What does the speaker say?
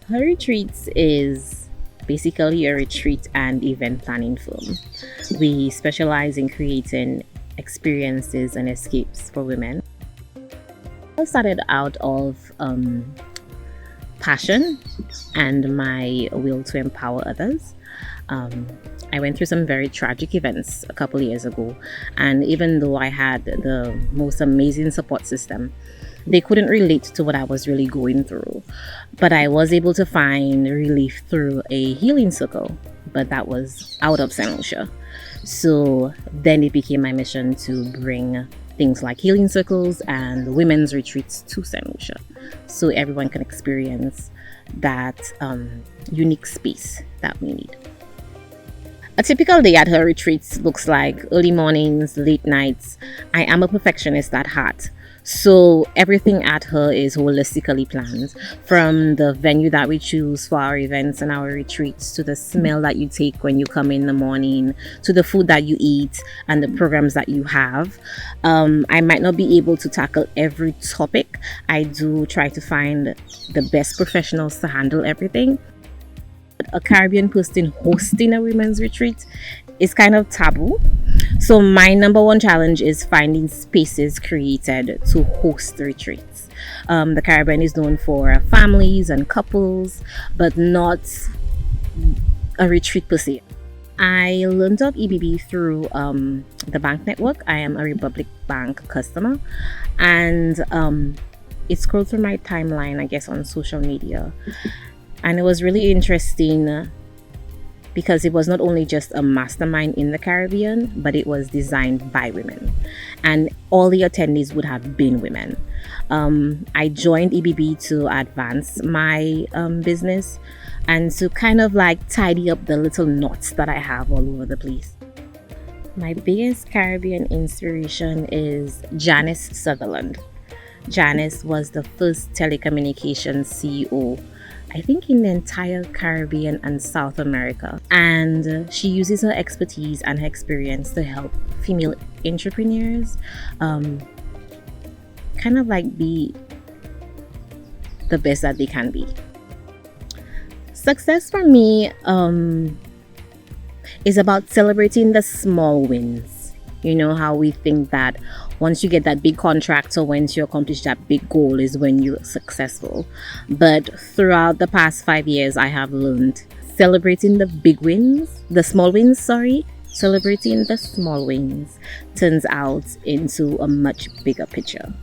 Her Retreats is basically a retreat and event planning firm. We specialize in creating experiences and escapes for women. I started out of passion and my will to empower others. I went through some very tragic events a couple of years ago, and even though I had the most amazing support system, they couldn't relate to what I was really going through. But I was able to find relief through a healing circle, but that was out of Saint Lucia. So then it became my mission to bring things like healing circles and women's retreats to Saint Lucia, so everyone can experience that unique space that we need. A typical day at her retreats looks like early mornings, late nights. I am a perfectionist at heart, so everything at her is holistically planned, from the venue that we choose for our events and our retreats, to the smell that you take when you come in the morning, to the food that you eat and the programs that you have. I might not be able to tackle every topic. I do try to find the best professionals to handle everything. A Caribbean person hosting a women's retreat is kind of taboo. So my number one challenge is finding spaces created to host retreats. The Caribbean is known for families and couples, but not a retreat per se. I learned of EBB through the bank network. I am a Republic Bank customer, and it scrolled through my timeline, I guess, on social media. And it was really interesting because it was not only just a mastermind in the Caribbean, but it was designed by women. And all the attendees would have been women. I joined EBB to advance my business and to kind of like tidy up the little knots that I have all over the place. My biggest Caribbean inspiration is Janice Sutherland. Janice was the first telecommunications CEO, I think, in the entire Caribbean and South America. And she uses her expertise and her experience to help female entrepreneurs kind of like be the best that they can be. Success for me is about celebrating the small wins. You know how we think that once you get that big contract or once you accomplish that big goal is when you're successful. But throughout the past 5 years, I have learned celebrating the big wins, celebrating the small wins turns out into a much bigger picture.